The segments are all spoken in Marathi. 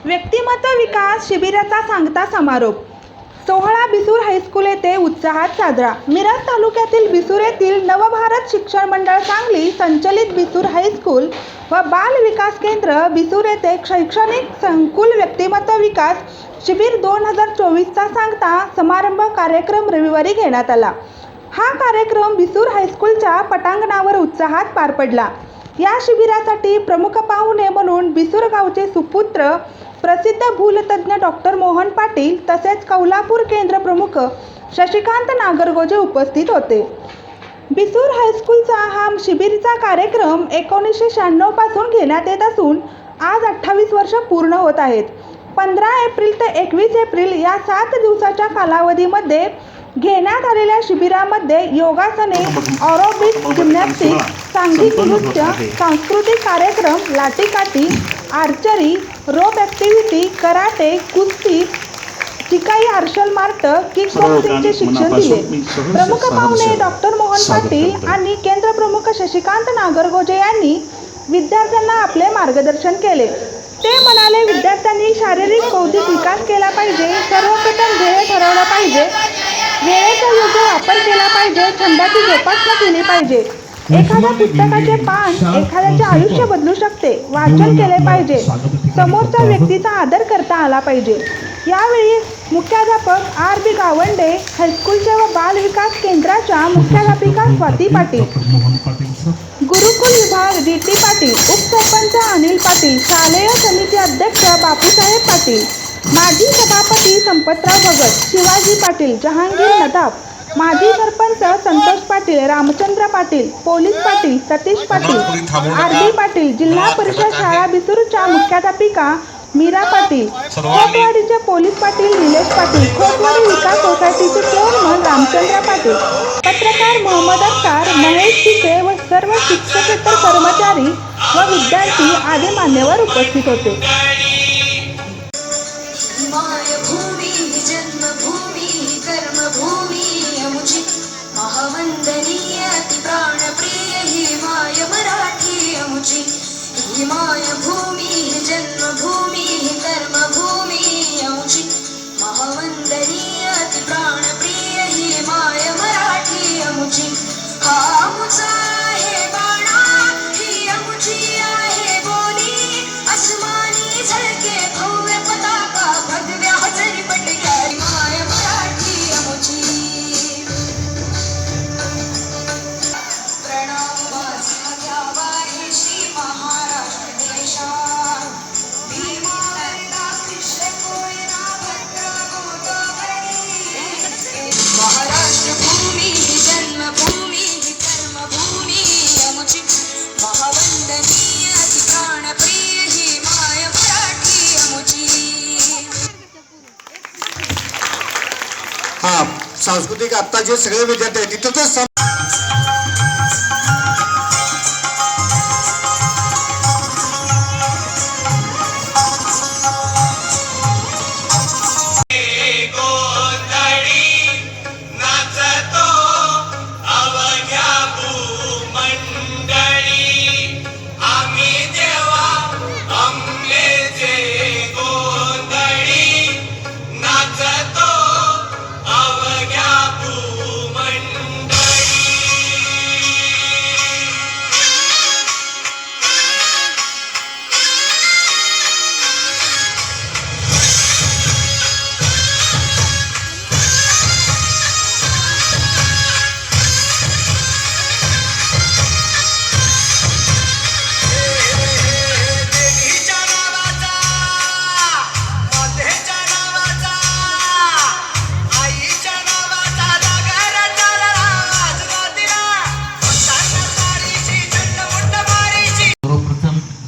व्यक्तिमत्व विकास शिबिराचा सांगता समारोप 16 बिसूर हायस्कूल येथे उत्साहात साजरा। मिरज तालुक्यातील बिसूर येथील नवभारत शिक्षण मंडळ सांगली संचलित बिसूर हायस्कूल व बाल विकास केंद्र बिसूर येथे शैक्षणिक संकुल व्यक्तिमत्व विकास शिबिर 2024 चा सांगता समारंभ कार्यक्रम रविवारी घेण्यात आला। हा कार्यक्रम बिसूर हायस्कूलच्या पटांगणावर उत्साहात पार पडला। या शिबिरासाठी प्रमुख पाहुणे म्हणून बिसूर गावचे सुपुत्र प्रसिद्ध भूलतज्ञ डॉक्टर मोहन पाटील तसेच कौलापूर केंद्र प्रमुख शशिकांत नागरगोजे उपस्थित होते। बिसूर हायस्कूलचा हा शिबिरचा कार्यक्रम 1996 पासून घेण्यात येत असून आज 28 वर्ष पूर्ण होत आहेत। 15 एप्रिल ते 21 एप्रिल या 7 दिवसाच्या कालावधीमध्ये घेण्यात आलेल्या शिबिरामध्ये योगासने, ऑरोबिक्स, जिम्नॅस्टिक्स, सांघिक नृत्य, सांस्कृतिक कार्यक्रम, लाठीकाठी, आर्चरी, रोप ॲक्टिव्हिटी, कराटे, कुस्ती, शिकाई, मार्शल आर्ट, किक बॉक्सिंगचे शिक्षण दिले। प्रमुख पाहुणे डॉक्टर मोहन पाटील आणि केंद्र प्रमुख शशिकांत नागरगोजे यांनी विद्यार्थ्यांना आपले मार्गदर्शन केले। ते म्हणाले, विद्यार्थ्यांनी शारीरिक बौद्धिक विकास केला पाहिजे, सर्वप्रथम ध्येय ठरवलं पाहिजे, वेळेचा योग्य वापर केला पाहिजे, छंदाची जोपासना केली पाहिजे। एखाद्या पुस्तकाचे पान एखाद्याचे आयुष्य बदलू शकते, वाचन केले पाहिजे, समोरच्या व्यक्तीचा आदर करता आला पाहिजे। यावेळी मुख्याध्यापक R.B. गावंडे, हायस्कूलच्या व बाल विकास केंद्राच्या मुख्याध्यापिका स्वाती पाटील, गुरुकुल विभाग D.T. पाटील, उपसरपंच अनिल पाटील, शालेय समिती अध्यक्ष बापूसाहेब पाटील, माजी सभापती संपतराव भगत, शिवाजी पाटील, जहांगीर नदाब, माजी सरपंच संतोष पाटील, रामचंद्र पाटील, पोलीस पाटील सतीश पाटील, R.B. पाटील, जिल्हा परिषद शाळा बिसूरच्या मुख्याध्यापिका मीरा पाटील, खोतवाडीचे पोलीस पाटील निलेश पाटील, खोतवाडी विकास सोसायटीचे चेअरमन रामचंद्र पाटील, पत्रकार मोहम्मद अख्तर, महेश शिके व सर्व शिक्षकेतर कर्मचारी व विद्यार्थी आदी मान्यवर उपस्थित होते। महावंदनीय अति प्राणप्रिय ही माय मराठी अमुची, ही माय भूमी जन्मभूमी कर्मभूमी अमुची, महावंदनीय अति प्राणप्रिय ही माय मराठी अमुची। हा अमुचा आहे बाणा, ही अमुची आहे बोली, अस्मानी झळके भव्य पताका, भगव्या हजरी पटक्या माय मराठी अमुची। हा सांस्कृतिक आता जे सगळे विद्यार्थी आहेत तिथं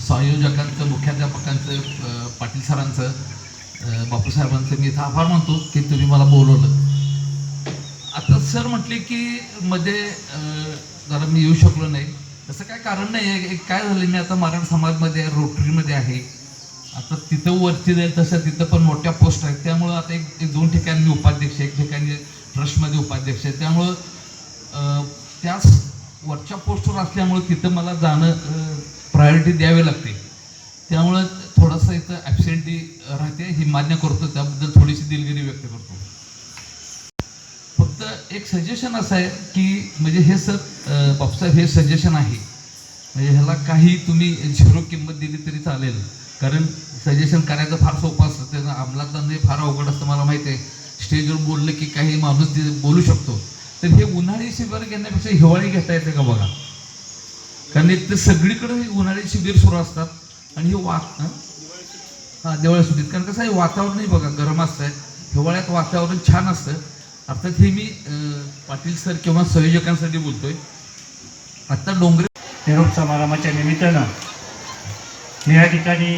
संयोजकांचं, मुख्याध्यापकांचं, पाटील सरांचं, बापूसाहेबांचं मी इथं आभार मानतो की तुम्ही मला बोलवलं। आता सर म्हटले की मध्ये जरा मी येऊ शकलो नाही, तसं काय कारण नाही आहे। काय झालं, मी आता मराठा समाजमध्ये रोटरीमध्ये आहे, आता तिथं वरती जाईल तसं तिथं पण मोठ्या पोस्ट आहेत, त्यामुळं आता एक दोन ठिकाणी मी उपाध्यक्ष, एक ठिकाणी ट्रस्टमध्ये उपाध्यक्ष आहे, त्यामुळं त्याच वरच्या पोस्टवर असल्यामुळं तिथं मला जाणं प्रायोरिटी द्यावी लागते, त्यामुळं थोडंसं इथं ॲबसेंटी राहते ही मान्य करतो, त्याबद्दल थोडीशी दिलगिरी व्यक्त करतो. फक्त एक सजेशन असं आहे की म्हणजे हे सर बापूसाहेब हे सजेशन आहे, म्हणजे ह्याला काही तुम्ही 0 किंमत दिली तरी चालेल, कारण सजेशन करायचं फार सोपं असतं, त्याचं अंमलात आणणे फार अवघड असतं. मला माहिती आहे स्टेजवर बोललं की काही माणूस बोलू शकतो, तर हे उन्हाळी शिबिर घेण्यापेक्षा हिवाळी घेता येते का बघा, कारण एक तर सगळीकडे उन्हाळी शिबिर सुरू असतात आणि हे दिवाळी सुट्टीत, कारण कसं आहे वातावरणही बघा गरम असतं, हिवाळ्यात वातावरण छान असतं. अर्थात हे मी पाटील सर किंवा संयोजकांसाठी बोलतोय. आत्ता डोंगरे निरोप समारंभाच्या निमित्तानं मी या ठिकाणी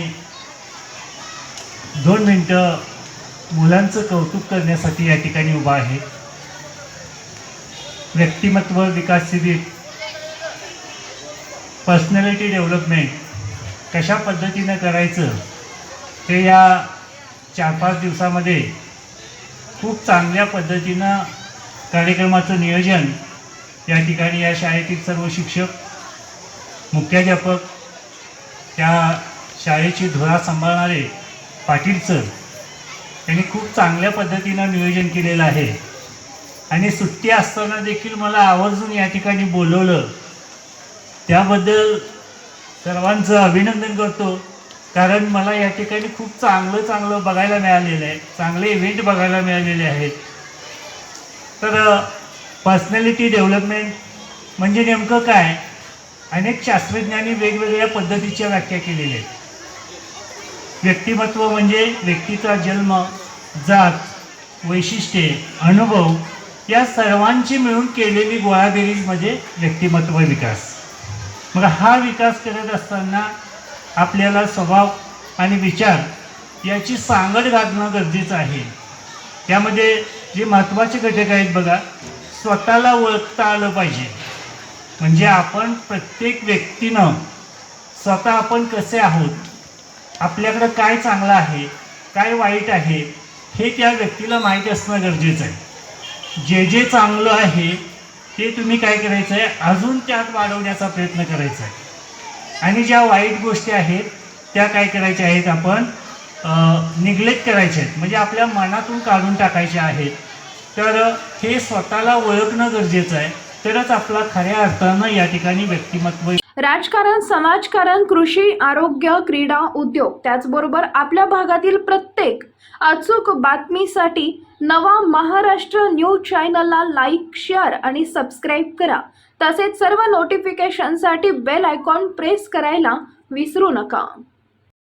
2 मिनटं मुलांचं कौतुक करण्यासाठी या ठिकाणी उभा आहे. व्यक्तिमत्व विकास शिबिर, पर्सनॅलिटी डेव्हलपमेंट कशा पद्धतीनं करायचं ते या 4-5 दिवसामध्ये खूप चांगल्या पद्धतीनं कार्यक्रमाचं नियोजन या ठिकाणी या शाळेतील सर्व शिक्षक, मुख्याध्यापक, त्या शाळेची धुरा सांभाळणारे पाटील सर यांनी खूप चांगल्या पद्धतीनं नियोजन केलेलं आहे. आणि सुट्टी असताना देखील मला आवर्जून या ठिकाणी बोलवलं, त्याबद्दल सर्वांचं अभिनंदन करतो. कारण मला या ठिकाणी खूप चांगलं बघायला मिळालेलं आहे, चांगले इव्हेंट बघायला मिळालेले आहेत. तर पर्सनॅलिटी डेव्हलपमेंट म्हणजे नेमकं काय, अनेक शास्त्रज्ञांनी वेगवेगळ्या पद्धतीच्या व्याख्या केलेल्या आहेत. व्यक्तिमत्व म्हणजे व्यक्तीचा जन्म, जात, वैशिष्ट्ये, अनुभव या सर्वांची मिळून केलेली गोळाबेरीज म्हणजे व्यक्तिमत्व विकास. मग हा विकास करत असताना आपल्याला स्वभाव आणि विचार याची सांगड घालणं गरजेचं आहे. त्यामध्ये जे महत्त्वाचे घटक आहेत बघा, स्वतःला ओळखता आलं पाहिजे. म्हणजे आपण प्रत्येक व्यक्तीनं स्वतः आपण कसे आहोत, आपल्याकडं काय चांगलं आहे, काय वाईट आहे, हे त्या व्यक्तीला माहीत असणं गरजेचं आहे. जे चांगलं आहे ते तुम्ही काय करायचं आहे, अजून त्यात वाढवण्याचा प्रयत्न करायचा आहे. आणि ज्या वाईट गोष्टी आहेत त्या काय करायच्या आहेत, आपण निग्लेक्ट करायच्या आहेत, म्हणजे आपल्या मनातून काढून टाकायच्या आहेत. तर हे स्वतःला ओळखणं गरजेचं आहे, तरच आपला खऱ्या अर्थानं या ठिकाणी व्यक्तिमत्व. राजकारण, समाजकारण, कृषी, आरोग्य, क्रीडा, उद्योग त्याचबरोबर आपल्या भागातील प्रत्येक अचूक बातमीसाठी नवा महाराष्ट्र न्यूज चॅनलला लाईक, शेअर आणि सबस्क्राईब करा. तसेच सर्व नोटिफिकेशनसाठी बेल आयकॉन प्रेस करायला विसरू नका.